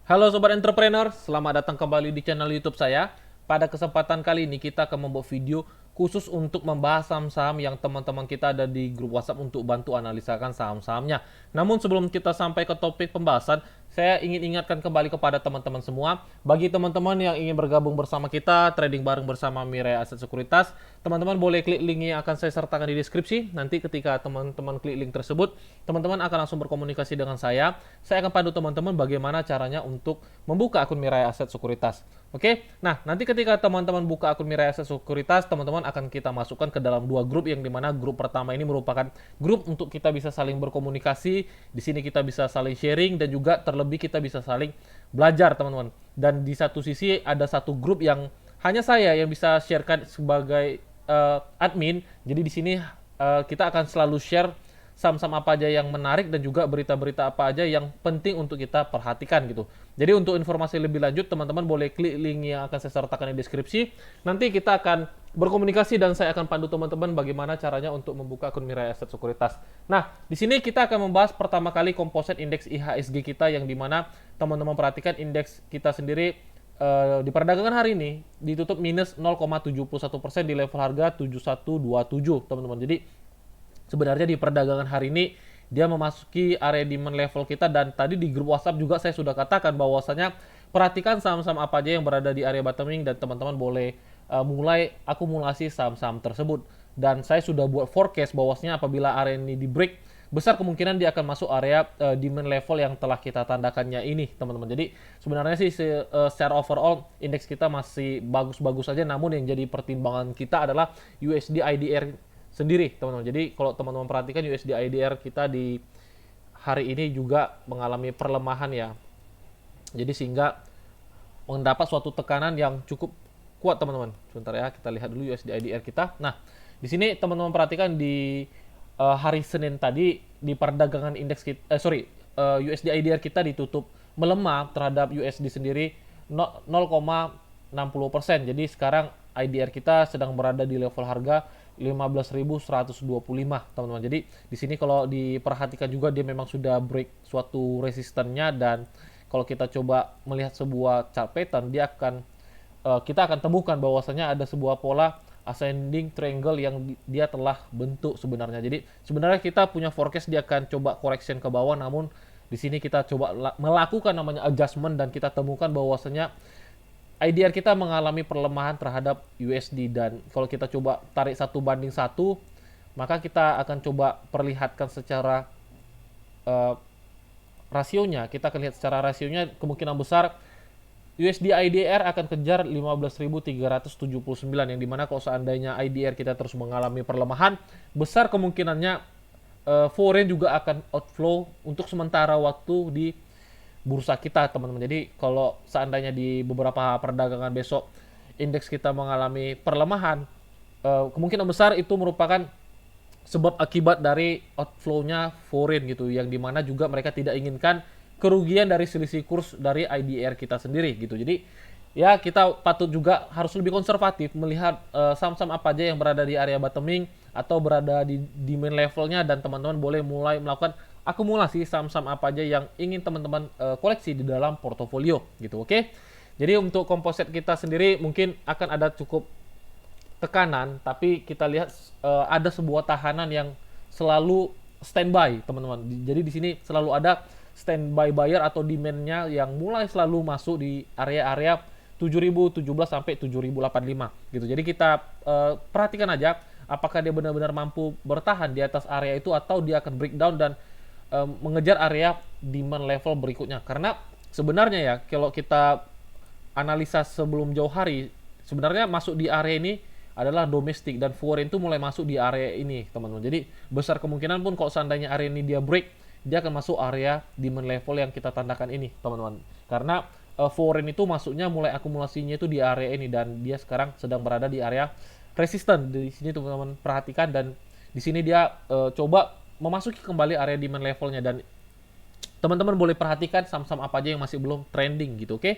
Halo Sobat Entrepreneur, selamat datang kembali di channel YouTube saya. Pada kesempatan kali ini kita akan membuat video khusus untuk membahas saham-saham yang teman-teman kita ada di grup WhatsApp untuk bantu analisakan saham-sahamnya. Namun sebelum kita sampai ke topik pembahasan, saya ingin ingatkan kembali kepada teman-teman semua, bagi teman-teman yang ingin bergabung bersama kita, trading bareng bersama Mirai Aset Sekuritas, teman-teman boleh klik link yang akan saya sertakan di deskripsi. Nanti ketika teman-teman klik link tersebut, teman-teman akan langsung berkomunikasi dengan saya. Saya akan pandu teman-teman bagaimana caranya untuk membuka akun Mirai Aset Sekuritas. Oke, nah nanti ketika teman-teman buka akun Mirai Aset Sekuritas, teman-teman akan kita masukkan ke dalam dua grup, yang dimana grup pertama ini merupakan grup untuk kita bisa saling berkomunikasi. Di sini kita bisa saling sharing dan juga terlebih kita bisa saling belajar, teman-teman. Dan di satu sisi ada satu grup yang hanya saya yang bisa sharekan sebagai admin. Jadi di sini kita akan selalu share saham-saham apa aja yang menarik dan juga berita-berita apa aja yang penting untuk kita perhatikan gitu. Jadi untuk informasi lebih lanjut, teman-teman boleh klik link yang akan saya sertakan di deskripsi. Nanti kita akan berkomunikasi dan saya akan pandu teman-teman bagaimana caranya untuk membuka akun Mirai Aset Sekuritas. Nah, di sini kita akan membahas pertama kali komposit indeks IHSG kita, yang dimana teman-teman perhatikan indeks kita sendiri di perdagangan hari ini ditutup minus 0,71% di level harga 7127, teman-teman. Jadi sebenarnya di perdagangan hari ini dia memasuki area demand level kita, dan tadi di grup WhatsApp juga saya sudah katakan bahwasanya perhatikan saham-saham apa aja yang berada di area bottoming, dan teman-teman boleh mulai akumulasi saham-saham tersebut. Dan saya sudah buat forecast bahwasanya apabila area ini di break, besar kemungkinan dia akan masuk area demand level yang telah kita tandakannya ini, teman-teman. Jadi sebenarnya sih secara overall indeks kita masih bagus-bagus saja, namun yang jadi pertimbangan kita adalah USD IDR sendiri, teman-teman. Jadi kalau teman-teman perhatikan USD IDR kita di hari ini juga mengalami perlemahan ya. Jadi sehingga mendapat suatu tekanan yang cukup kuat, teman-teman. Sebentar ya, kita lihat dulu USD IDR kita. Nah, di sini teman-teman perhatikan di hari Senin tadi di perdagangan indeks kita, USD IDR kita ditutup melemah terhadap USD sendiri 0,60%. Jadi sekarang IDR kita sedang berada di level harga 15.125, teman-teman. Jadi di sini kalau diperhatikan juga dia memang sudah break suatu resistennya, dan kalau kita coba melihat sebuah chart pattern, kita akan temukan bahwasanya ada sebuah pola ascending triangle yang dia telah bentuk sebenarnya. Jadi sebenarnya kita punya forecast dia akan coba correction ke bawah, namun di sini kita coba melakukan namanya adjustment, dan kita temukan bahwasanya IDR kita mengalami perlemahan terhadap USD. Dan kalau kita coba tarik 1:1, maka kita akan coba perlihatkan secara rasionya. Kita akan lihat secara rasionya, kemungkinan besar USD IDR akan kejar 15.379, yang dimana kalau seandainya IDR kita terus mengalami perlemahan, besar kemungkinannya foreign juga akan outflow untuk sementara waktu di bursa kita, teman-teman. Jadi kalau seandainya di beberapa perdagangan besok indeks kita mengalami perlemahan, kemungkinan besar itu merupakan sebab akibat dari outflow-nya foreign gitu, yang dimana juga mereka tidak inginkan kerugian dari selisih kurs dari IDR kita sendiri gitu. Jadi ya kita patut juga harus lebih konservatif melihat saham-saham apa aja yang berada di area bottoming atau berada di demand levelnya, dan teman-teman boleh mulai melakukan akumulasi saham-saham apa aja yang ingin teman-teman koleksi di dalam portofolio gitu. Oke. Jadi untuk komposit kita sendiri mungkin akan ada cukup tekanan, tapi kita lihat ada sebuah tahanan yang selalu standby, teman-teman. Jadi di sini selalu ada standby buyer atau demand-nya yang mulai selalu masuk di area-area 7.017 sampai 7.085 gitu. Jadi kita perhatikan aja apakah dia benar-benar mampu bertahan di atas area itu, atau dia akan breakdown dan mengejar area demand level berikutnya. Karena sebenarnya ya, kalau kita analisa sebelum jauh hari, sebenarnya masuk di area ini adalah domestik, dan foreign itu mulai masuk di area ini, teman-teman. Jadi besar kemungkinan pun kalau seandainya area ini dia break, dia akan masuk area demand level yang kita tandakan ini, teman-teman. Karena foreign itu masuknya mulai akumulasinya itu di area ini, dan dia sekarang sedang berada di area resisten. Di sini teman-teman perhatikan, dan di sini dia coba memasuki kembali area demand levelnya, dan teman-teman boleh perhatikan saham-saham apa aja yang masih belum trending gitu, oke?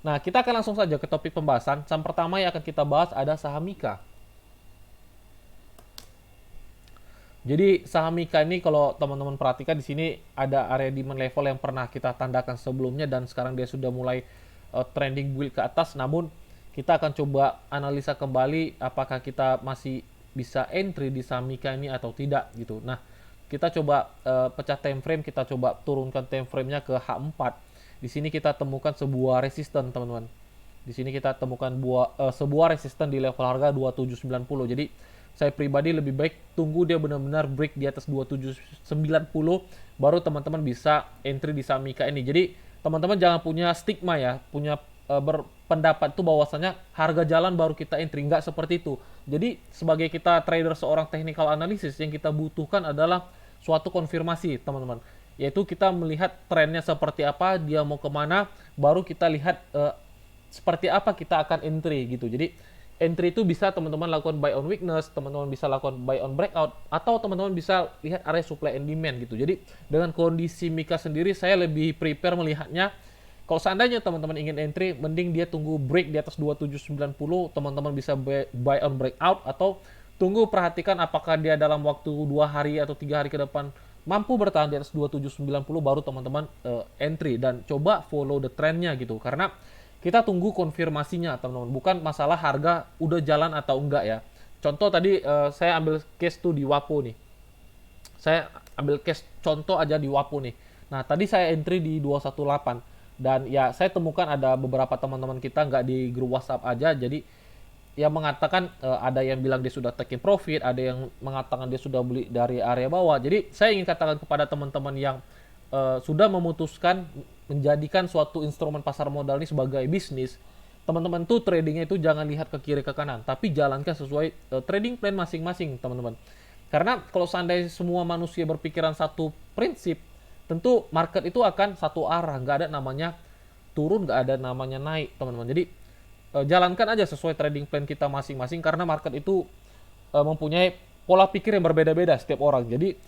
Nah, kita akan langsung saja ke topik pembahasan. Saham pertama yang akan kita bahas ada saham Mika. Jadi saham Mika ini kalau teman-teman perhatikan di sini ada area demand level yang pernah kita tandakan sebelumnya dan sekarang dia sudah mulai trending build ke atas. Namun kita akan coba analisa kembali apakah kita masih bisa entry di saham Mika ini atau tidak gitu. Nah, kita coba pecah time frame, kita coba turunkan time frame-nya ke H4. Di sini kita temukan sebuah resisten, teman-teman. Di sini kita temukan sebuah resisten di level harga 2790. Jadi saya pribadi lebih baik tunggu dia benar-benar break di atas 2790 baru teman-teman bisa entry di saham Mika ini. Jadi teman-teman jangan punya stigma ya, punya berpendapat tuh bahwasanya harga jalan baru kita entry, nggak seperti itu. Jadi sebagai kita trader seorang technical analysis yang kita butuhkan adalah suatu konfirmasi, teman-teman. Yaitu kita melihat trennya seperti apa, dia mau kemana, baru kita lihat seperti apa kita akan entry gitu. Jadi entry itu bisa teman-teman lakukan buy on weakness, teman-teman bisa lakukan buy on breakout, atau teman-teman bisa lihat area supply and demand gitu. Jadi dengan kondisi Mika sendiri saya lebih prepare melihatnya. Kalau seandainya teman-teman ingin entry, mending dia tunggu break di atas 2790, teman-teman bisa buy on breakout, atau tunggu perhatikan apakah dia dalam waktu 2 hari atau 3 hari ke depan mampu bertahan di atas 2790 baru teman-teman entry dan coba follow the trendnya gitu. Karena kita tunggu konfirmasinya, teman-teman. Bukan masalah harga udah jalan atau enggak ya. Contoh tadi saya ambil case tuh di Wapo nih. Saya ambil case contoh aja di Wapo nih. Nah, tadi saya entry di 218 dan ya saya temukan ada beberapa teman-teman kita nggak di grup WhatsApp aja. Jadi yang mengatakan ada yang bilang dia sudah taking profit, ada yang mengatakan dia sudah beli dari area bawah. Jadi saya ingin katakan kepada teman-teman yang sudah memutuskan menjadikan suatu instrumen pasar modal ini sebagai bisnis, teman-teman tuh tradingnya itu jangan lihat ke kiri ke kanan, tapi jalankan sesuai trading plan masing-masing, teman-teman. Karena kalau seandainya semua manusia berpikiran satu prinsip, tentu market itu akan satu arah, nggak ada namanya turun, nggak ada namanya naik, teman-teman. Jadi jalankan aja sesuai trading plan kita masing-masing, karena market itu mempunyai pola pikir yang berbeda-beda setiap orang. Jadi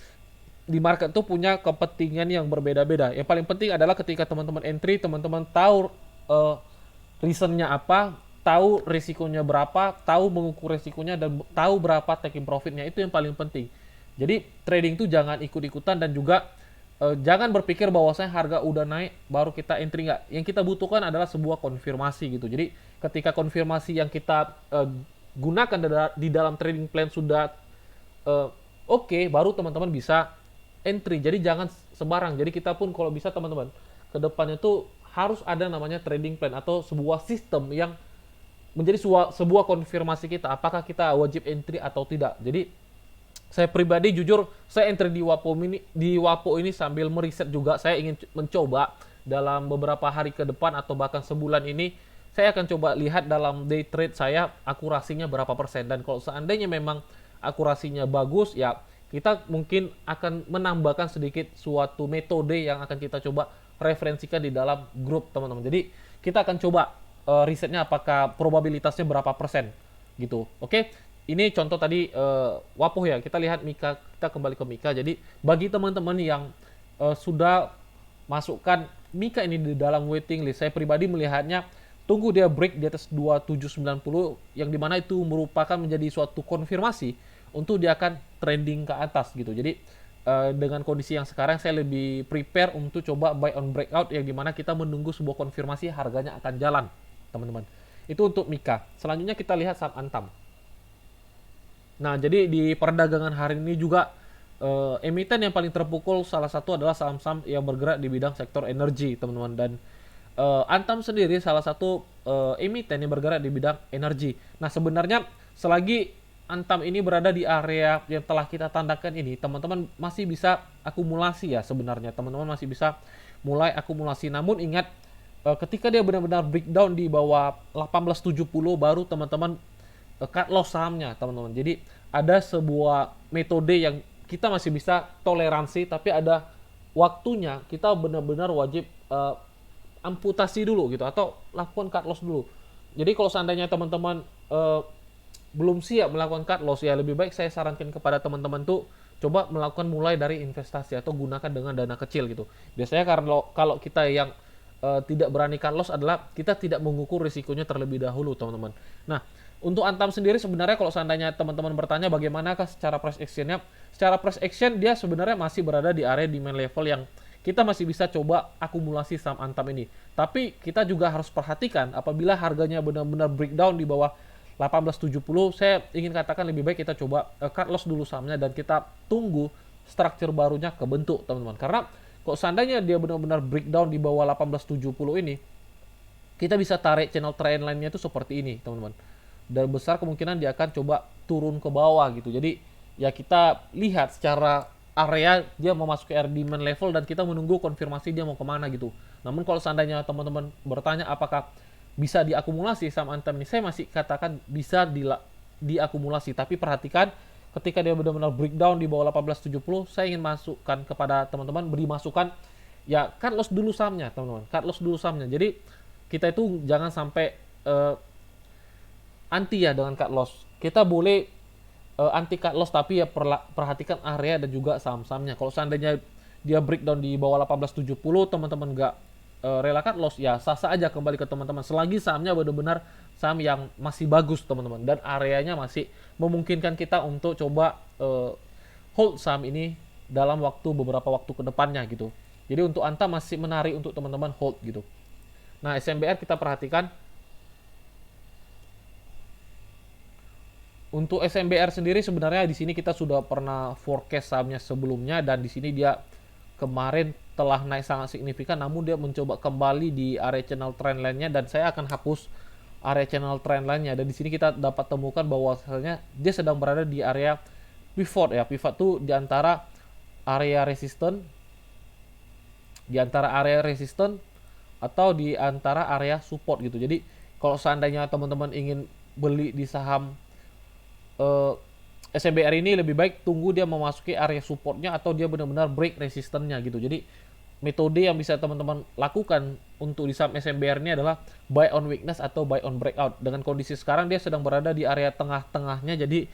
di market tuh punya kepentingan yang berbeda-beda. Yang paling penting adalah ketika teman-teman entry, teman-teman tahu reasonnya apa, tahu risikonya berapa, tahu mengukur risikonya, dan tahu berapa taking profitnya. Itu yang paling penting. Jadi trading tuh jangan ikut-ikutan dan juga jangan berpikir bahwasanya harga udah naik baru kita entry, nggak. Yang kita butuhkan adalah sebuah konfirmasi gitu. Jadi ketika konfirmasi yang kita gunakan di dalam trading plan sudah oke, baru teman-teman bisa entry. Jadi jangan sembarang. Jadi kita pun kalau bisa teman-teman ke depannya tuh harus ada namanya trading plan atau sebuah sistem yang menjadi sebuah konfirmasi kita apakah kita wajib entry atau tidak. Jadi saya pribadi jujur saya entry di Wapo ini sambil meriset juga. Saya ingin mencoba dalam beberapa hari ke depan atau bahkan sebulan ini saya akan coba lihat dalam day trade saya akurasinya berapa persen, dan kalau seandainya memang akurasinya bagus ya kita mungkin akan menambahkan sedikit suatu metode yang akan kita coba referensikan di dalam grup, teman-teman. Jadi kita akan coba risetnya apakah probabilitasnya berapa persen gitu. Oke, ini contoh tadi Wapoh ya. Kita lihat Mika, kita kembali ke Mika. Jadi bagi teman-teman yang sudah masukkan Mika ini di dalam waiting list, saya pribadi melihatnya tunggu dia break di atas 2790 yang dimana itu merupakan menjadi suatu konfirmasi untuk dia akan trending ke atas gitu. Jadi dengan kondisi yang sekarang saya lebih prepare untuk coba buy on breakout yang dimana kita menunggu sebuah konfirmasi harganya akan jalan, teman-teman. Itu untuk Mika. Selanjutnya kita lihat saham Antam. Nah, jadi di perdagangan hari ini juga emiten yang paling terpukul salah satu adalah saham-saham yang bergerak di bidang sektor energi, teman-teman. Dan Antam sendiri salah satu emiten yang bergerak di bidang energi. Nah, sebenarnya selagi Antam ini berada di area yang telah kita tandakan ini, teman-teman masih bisa akumulasi ya sebenarnya. Teman-teman masih bisa mulai akumulasi. Namun ingat, ketika dia benar-benar breakdown di bawah 1870 baru teman-teman cut loss sahamnya, teman-teman. Jadi ada sebuah metode yang kita masih bisa toleransi, tapi ada waktunya kita benar-benar wajib amputasi dulu gitu, atau lakukan cut loss dulu. Jadi kalau seandainya teman-teman belum siap melakukan cut loss, ya lebih baik saya sarankan kepada teman-teman tuh coba melakukan mulai dari investasi atau gunakan dengan dana kecil gitu. Biasanya kalau kita yang tidak berani cut loss adalah kita tidak mengukur risikonya terlebih dahulu, teman-teman. Nah, Untuk Antam sendiri sebenarnya kalau seandainya teman-teman bertanya bagaimanakah secara price actionnya, secara price action dia sebenarnya masih berada di area demand level yang kita masih bisa coba akumulasi saham Antam ini. Tapi kita juga harus perhatikan apabila harganya benar-benar breakdown di bawah 1870, saya ingin katakan lebih baik kita coba cut loss dulu sahamnya dan kita tunggu struktur barunya kebentuk, teman-teman. Karena kalau seandainya dia benar-benar breakdown di bawah 1870 ini, kita bisa tarik channel trend line-nya itu seperti ini, teman-teman. Dan besar kemungkinan dia akan coba turun ke bawah gitu. Jadi ya kita lihat secara area dia memasuki area demand level dan kita menunggu konfirmasi dia mau kemana gitu. Namun kalau seandainya teman-teman bertanya apakah bisa diakumulasi saham Antam ini, saya masih katakan bisa diakumulasi. Tapi perhatikan ketika dia benar-benar breakdown di bawah 1870, saya ingin masukkan kepada teman-teman, beri masukan ya cut loss dulu sahamnya, teman-teman. Cut loss dulu sahamnya. Jadi kita itu jangan sampai anti ya dengan cut loss. Kita boleh anti cut loss tapi ya perhatikan area dan juga saham-sahamnya. Kalau seandainya dia breakdown di bawah 1870, teman-teman nggak rela cut loss, ya sah-sah aja kembali ke teman-teman. Selagi sahamnya benar-benar saham yang masih bagus, teman-teman, dan areanya masih memungkinkan kita untuk coba hold saham ini dalam beberapa waktu ke depannya gitu. Jadi untuk Antam masih menarik untuk teman-teman hold gitu. Nah, SMBR kita perhatikan. Untuk SMBR sendiri sebenarnya di sini kita sudah pernah forecast sahamnya sebelumnya dan di sini dia kemarin telah naik sangat signifikan, namun dia mencoba kembali di area channel trend line-nya dan saya akan hapus area channel trend line-nya. Dan di sini kita dapat temukan bahwasanya dia sedang berada di area pivot ya. Pivot tuh di antara area resisten, atau di antara area support gitu. Jadi kalau seandainya teman-teman ingin beli di saham SMBR ini, lebih baik tunggu dia memasuki area supportnya atau dia benar-benar break resistennya gitu. Jadi metode yang bisa teman-teman lakukan untuk di saham SMBR ini adalah buy on weakness atau buy on breakout. Dengan kondisi sekarang dia sedang berada di area tengah-tengahnya, jadi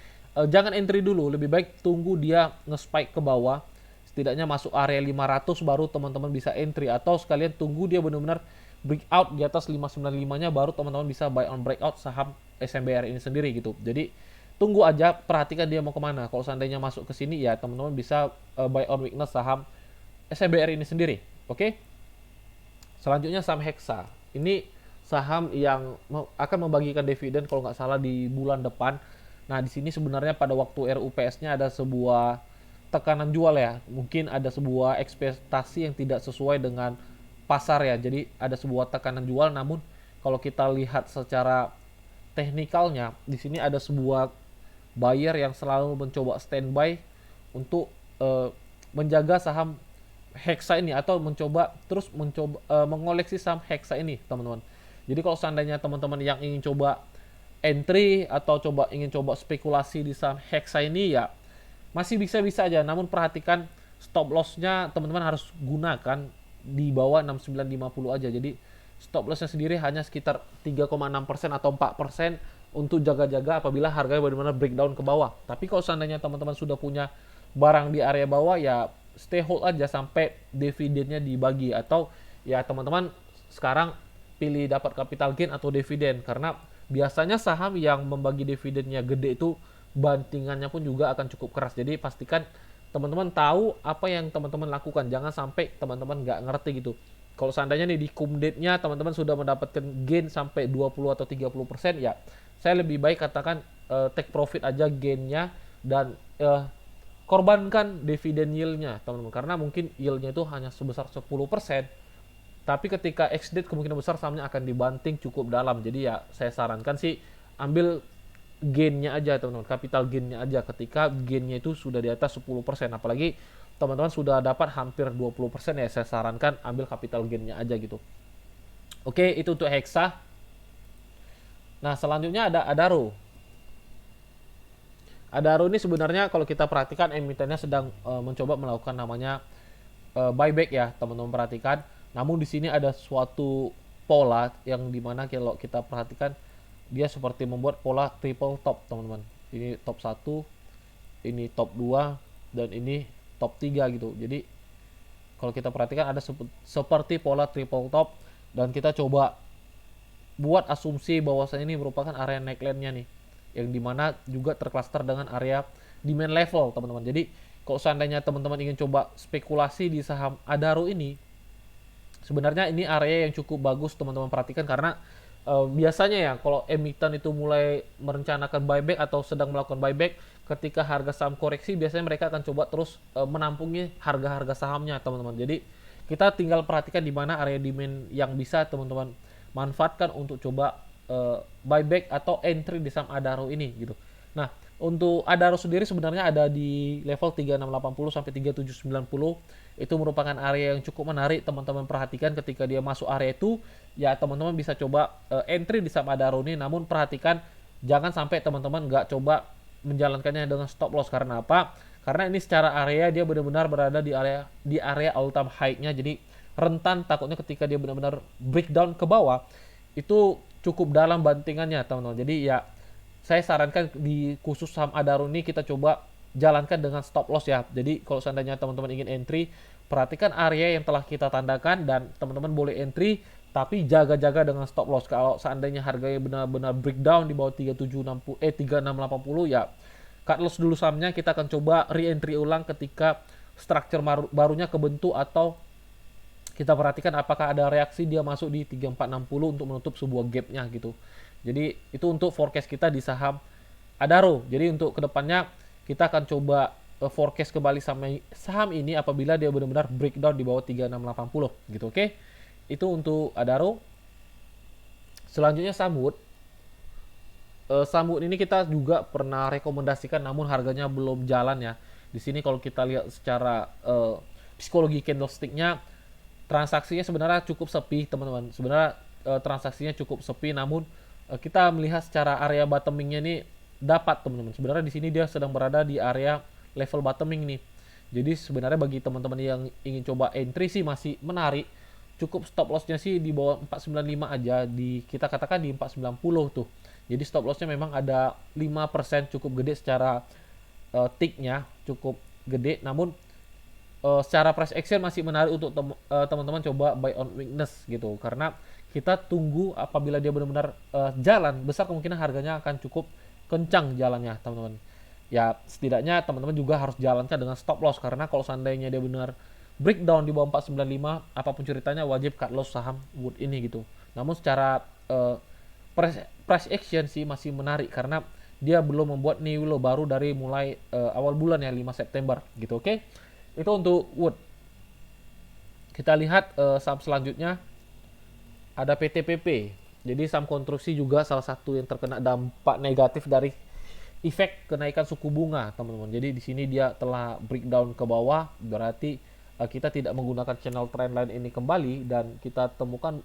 jangan entry dulu, lebih baik tunggu dia nge-spike ke bawah, setidaknya masuk area 500 baru teman-teman bisa entry, atau sekalian tunggu dia benar-benar breakout di atas 595-nya baru teman-teman bisa buy on breakout saham SMBR ini sendiri gitu. Jadi tunggu aja, perhatikan dia mau kemana. Kalau seandainya masuk ke sini ya teman-teman bisa buy on weakness saham SMBR ini sendiri. Oke. Selanjutnya saham Hexa. Ini saham yang akan membagikan dividen kalau nggak salah di bulan depan. Nah, di sini sebenarnya pada waktu RUPS-nya ada sebuah tekanan jual ya. Mungkin ada sebuah ekspektasi yang tidak sesuai dengan pasar ya. Jadi ada sebuah tekanan jual, namun kalau kita lihat secara teknikalnya di sini ada sebuah buyer yang selalu mencoba standby untuk menjaga saham Hexa ini atau mencoba mengoleksi saham Hexa ini, teman-teman. Jadi kalau seandainya teman-teman yang ingin coba entry atau ingin coba spekulasi di saham Hexa ini ya masih bisa-bisa aja, namun perhatikan stop loss-nya teman-teman harus gunakan di bawah 6950 aja. Jadi stop loss-nya sendiri hanya sekitar 3,6% atau 4% untuk jaga-jaga apabila harganya benar-benar breakdown ke bawah. Tapi kalau seandainya teman-teman sudah punya barang di area bawah ya stay hold aja sampai dividennya dibagi, atau ya teman-teman sekarang pilih dapat capital gain atau dividen, karena biasanya saham yang membagi dividennya gede itu bantingannya pun juga akan cukup keras. Jadi pastikan teman-teman tahu apa yang teman-teman lakukan, jangan sampai teman-teman nggak ngerti gitu. Kalau seandainya nih di cum date-nya teman-teman sudah mendapatkan gain sampai 20 atau 30%, ya saya lebih baik katakan take profit aja gainnya dan korbankan dividen yield-nya, teman-teman. Karena mungkin yield-nya itu hanya sebesar 10%, tapi ketika ex-date kemungkinan besar sahamnya akan dibanting cukup dalam. Jadi ya saya sarankan sih ambil gain-nya aja, teman-teman, capital gain-nya aja ketika gain-nya itu sudah di atas 10%. Apalagi teman-teman sudah dapat hampir 20%, ya saya sarankan ambil capital gain-nya aja gitu. Oke, itu untuk Hexa. Nah, selanjutnya ada Adaro. Adaro ini sebenarnya kalau kita perhatikan emitennya sedang mencoba melakukan namanya buyback ya, teman-teman perhatikan. Namun di sini ada suatu pola yang dimana kalau kita perhatikan dia seperti membuat pola triple top, teman-teman. Ini top 1, ini top 2, dan ini top 3 gitu. Jadi kalau kita perhatikan ada seperti pola triple top, dan kita coba buat asumsi bahwasanya ini merupakan area neckline-nya nih. yang dimana juga tercluster dengan area demand level teman-teman. Jadi kalau seandainya teman-teman ingin coba spekulasi di saham Adaro ini, sebenarnya ini area yang cukup bagus teman-teman perhatikan, karena biasanya ya kalau emiten itu mulai merencanakan buyback atau sedang melakukan buyback, ketika harga saham koreksi biasanya mereka akan coba terus menampungi harga-harga sahamnya teman-teman. Jadi kita tinggal perhatikan di mana area demand yang bisa teman-teman manfaatkan untuk coba buyback atau entry di saham Adaro ini gitu. Nah, untuk Adaro sendiri sebenarnya ada di level 3680 sampai 3790. Itu merupakan area yang cukup menarik teman-teman perhatikan. Ketika dia masuk area itu, ya teman-teman bisa coba entry di saham Adaro ini. Namun perhatikan jangan sampai teman-teman nggak coba menjalankannya dengan stop loss. Karena apa? Karena ini secara area dia benar-benar berada di area all time high-nya. Jadi rentan, takutnya ketika dia benar-benar breakdown ke bawah itu cukup dalam bantingannya teman-teman. Jadi ya saya sarankan di khusus saham Adaro ini kita coba jalankan dengan stop loss ya. Jadi kalau seandainya teman-teman ingin entry, perhatikan area yang telah kita tandakan dan teman-teman boleh entry, tapi jaga-jaga dengan stop loss. Kalau seandainya harganya benar-benar breakdown di bawah 3680 ya cut loss dulu sahamnya. Kita akan coba re-entry ulang ketika structure barunya kebentuk, atau kita perhatikan apakah ada reaksi dia masuk di 3460 untuk menutup sebuah gapnya gitu. Jadi itu untuk forecast kita di saham Adaro. Jadi untuk kedepannya kita akan coba forecast kembali saham ini apabila dia benar-benar breakdown di bawah 3680 gitu. Oke. Itu untuk Adaro. Selanjutnya Samwood. Samwood ini kita juga pernah rekomendasikan namun harganya belum jalan ya. Di sini kalau kita lihat secara psikologi candlesticknya, transaksinya sebenarnya cukup sepi teman-teman. Sebenarnya transaksinya cukup sepi, namun kita melihat secara area bottomingnya ini dapat teman-teman. Sebenarnya di sini dia sedang berada di area level bottoming nih. Jadi sebenarnya bagi teman-teman yang ingin coba entry sih masih menarik. Cukup stop lossnya sih di bawah 495 aja, di kita katakan di 490 tuh. Jadi stop lossnya memang ada 5%, cukup gede secara ticknya, cukup gede. Namun secara price action masih menarik untuk teman-teman coba buy on weakness gitu, karena kita tunggu apabila dia benar-benar jalan, besar kemungkinan harganya akan cukup kencang jalannya teman-teman. Ya setidaknya teman-teman juga harus jalankan dengan stop loss, karena kalau seandainya dia benar breakdown di bawah 495 apapun ceritanya wajib cut loss saham Wood ini gitu. Namun secara price action sih masih menarik karena dia belum membuat new low baru dari mulai awal bulan ya 5 September gitu. Oke. Itu untuk Wood. Kita lihat saham selanjutnya ada PTPP. Jadi saham konstruksi juga salah satu yang terkena dampak negatif dari efek kenaikan suku bunga, teman-teman. Jadi di sini dia telah breakdown ke bawah, berarti kita tidak menggunakan channel trendline ini kembali dan kita temukan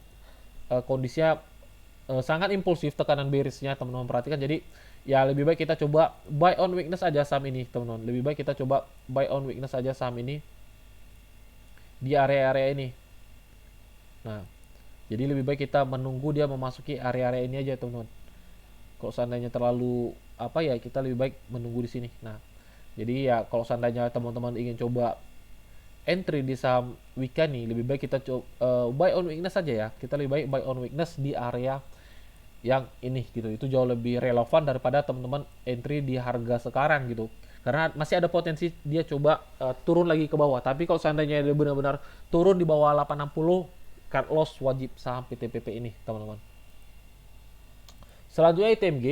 kondisinya sangat impulsif, tekanan bearish-nya teman-teman perhatikan. Jadi ya lebih baik kita coba buy on weakness aja saham ini, teman-teman. Lebih baik kita coba buy on weakness aja saham ini di area-area ini. Nah, jadi lebih baik kita menunggu dia memasuki area-area ini aja, teman-teman. Kalau seandainya terlalu apa ya, kita lebih baik menunggu di sini. Nah, jadi ya kalau seandainya teman-teman ingin coba entry di saham weekend nih, lebih baik kita coba buy on weakness saja ya. Kita lebih baik buy on weakness di area yang ini gitu. Itu jauh lebih relevan daripada teman-teman entry di harga sekarang gitu. Karena masih ada potensi dia coba turun lagi ke bawah. Tapi kalau seandainya dia benar-benar turun di bawah 860, cut loss wajib saham PTPP ini, teman-teman. Selanjutnya ITMG.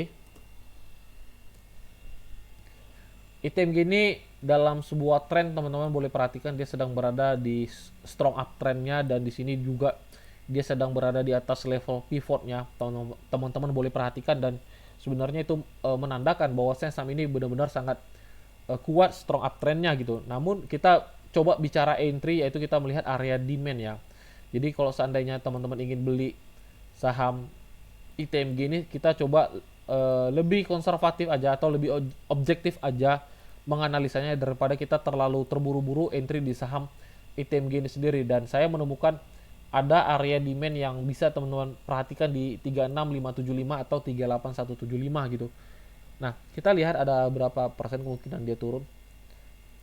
ITMG ini dalam sebuah tren, teman-teman boleh perhatikan dia sedang berada di strong uptrendnya, dan di sini juga dia sedang berada di atas level pivotnya, teman-teman boleh perhatikan. Dan sebenarnya itu menandakan bahwasanya saham ini benar-benar sangat kuat strong uptrendnya gitu. Namun kita coba bicara entry, yaitu kita melihat area demand ya. Jadi kalau seandainya teman-teman ingin beli saham ITMG ini, kita coba lebih konservatif aja atau lebih objektif aja menganalisanya daripada kita terlalu terburu-buru entry di saham ITMG ini sendiri. Dan saya menemukan ada area demand yang bisa teman-teman perhatikan di 36575 atau 38175 gitu. Nah, kita lihat ada berapa persen kemungkinan dia turun.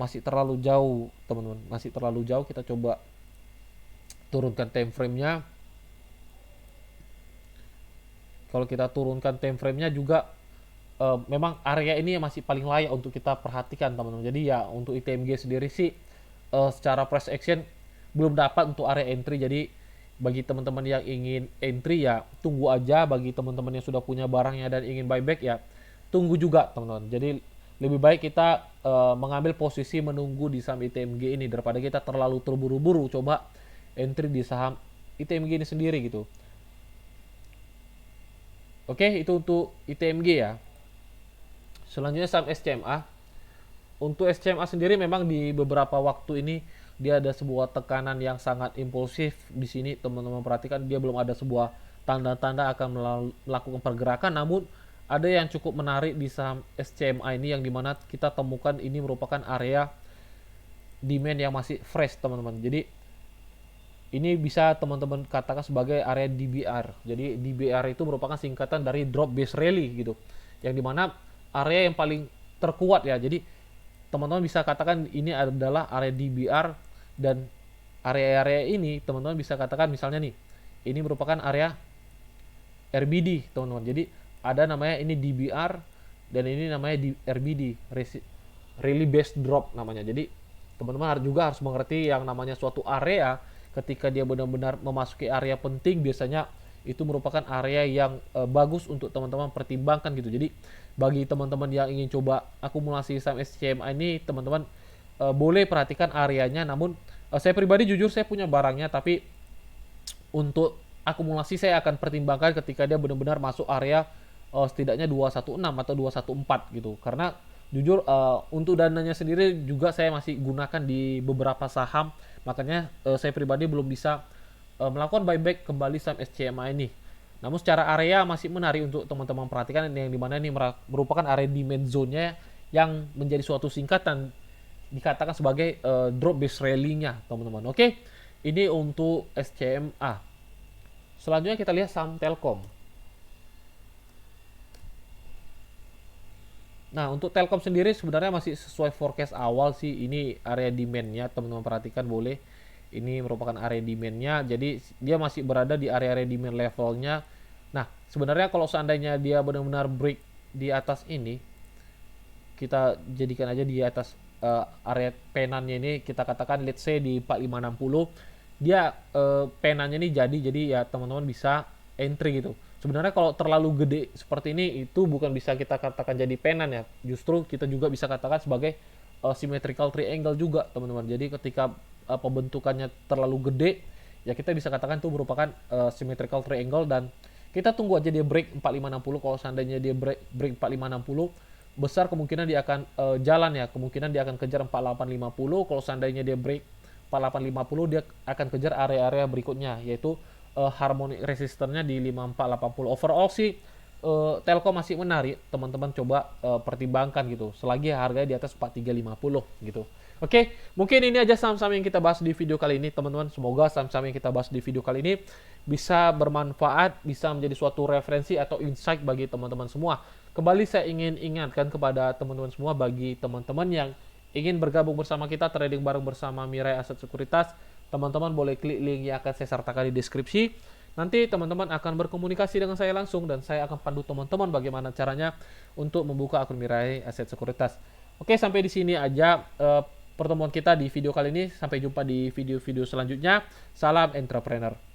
Masih terlalu jauh, teman-teman. Masih terlalu jauh. Kita coba turunkan time frame-nya. Kalau kita turunkan time frame-nya juga memang area ini masih paling layak untuk kita perhatikan teman-teman. Jadi ya untuk ITMG sendiri sih secara price action belum dapat untuk area entry. Jadi bagi teman-teman yang ingin entry ya tunggu aja. Bagi teman-teman yang sudah punya barangnya dan ingin buyback ya tunggu juga teman-teman. Jadi lebih baik kita mengambil posisi menunggu di saham ITMG ini daripada kita terlalu terburu-buru coba entry di saham ITMG ini sendiri gitu. Oke, itu untuk ITMG ya. Selanjutnya saham SCMA. Untuk SCMA sendiri memang di beberapa waktu ini dia ada sebuah tekanan yang sangat impulsif di sini teman-teman perhatikan, dia belum ada sebuah tanda-tanda akan melakukan pergerakan, namun ada yang cukup menarik di saham SCMA ini yang dimana kita temukan ini merupakan area demand yang masih fresh teman-teman. Jadi ini bisa teman-teman katakan sebagai area DBR. Jadi DBR itu merupakan singkatan dari drop base rally gitu, yang dimana area yang paling terkuat ya. Jadi teman-teman bisa katakan ini adalah area DBR, dan area-area ini teman-teman bisa katakan misalnya nih ini merupakan area RBD teman-teman. Jadi ada namanya ini DBR dan ini namanya RBD, Rally Based Drop namanya. Jadi teman-teman juga harus mengerti yang namanya suatu area ketika dia benar-benar memasuki area penting, biasanya itu merupakan area yang bagus untuk teman-teman pertimbangkan gitu. Jadi bagi teman-teman yang ingin coba akumulasi saham SCMA ini, teman-teman boleh perhatikan areanya. Namun saya pribadi jujur saya punya barangnya, tapi untuk akumulasi saya akan pertimbangkan ketika dia benar-benar masuk area setidaknya 216 atau 214 gitu. Karena jujur untuk dananya sendiri juga saya masih gunakan di beberapa saham, makanya saya pribadi belum bisa melakukan buyback kembali saham SCMA ini. Namun secara area masih menarik untuk teman-teman perhatikan, yang dimana ini merupakan area demand zone-nya yang menjadi suatu singkatan dikatakan sebagai drop base rally-nya teman-teman. Oke, ini untuk SCMA. Selanjutnya kita lihat saham Telkom. Nah, untuk Telkom sendiri sebenarnya masih sesuai forecast awal sih. Ini area demand-nya teman-teman perhatikan boleh. Ini merupakan area demand-nya, jadi dia masih berada di area-area demand levelnya. Nah, sebenarnya kalau seandainya dia benar-benar break di atas ini, kita jadikan aja di atas area penannya ini, kita katakan let's say di 4560, dia penannya ini jadi ya teman-teman bisa entry gitu. Sebenarnya kalau terlalu gede seperti ini itu bukan bisa kita katakan jadi penan ya, justru kita juga bisa katakan sebagai symmetrical triangle juga teman-teman. Jadi ketika pembentukannya terlalu gede ya kita bisa katakan itu merupakan symmetrical triangle, dan kita tunggu aja dia break 4560. Kalau seandainya dia break 4560, besar kemungkinan dia akan jalan ya, kemungkinan dia akan kejar 4850. Kalau seandainya dia break 4850, dia akan kejar area-area berikutnya, yaitu harmonic resistannya di 5480. Overall sih Telkom masih menarik, teman-teman coba pertimbangkan gitu selagi harganya di atas 4350 gitu. Oke, mungkin ini aja saham-saham yang kita bahas di video kali ini teman-teman. Semoga saham-saham yang kita bahas di video kali ini bisa bermanfaat, bisa menjadi suatu referensi atau insight bagi teman-teman semua. Kembali saya ingin ingatkan kepada teman-teman semua, bagi teman-teman yang ingin bergabung bersama kita trading bareng bersama Mirai Aset Sekuritas, teman-teman boleh klik link yang akan saya sertakan di deskripsi. Nanti teman-teman akan berkomunikasi dengan saya langsung dan saya akan pandu teman-teman bagaimana caranya untuk membuka akun Mirai Aset Sekuritas. Oke, sampai di sini aja pertemuan kita di video kali ini. Sampai jumpa di video-video selanjutnya. Salam entrepreneur.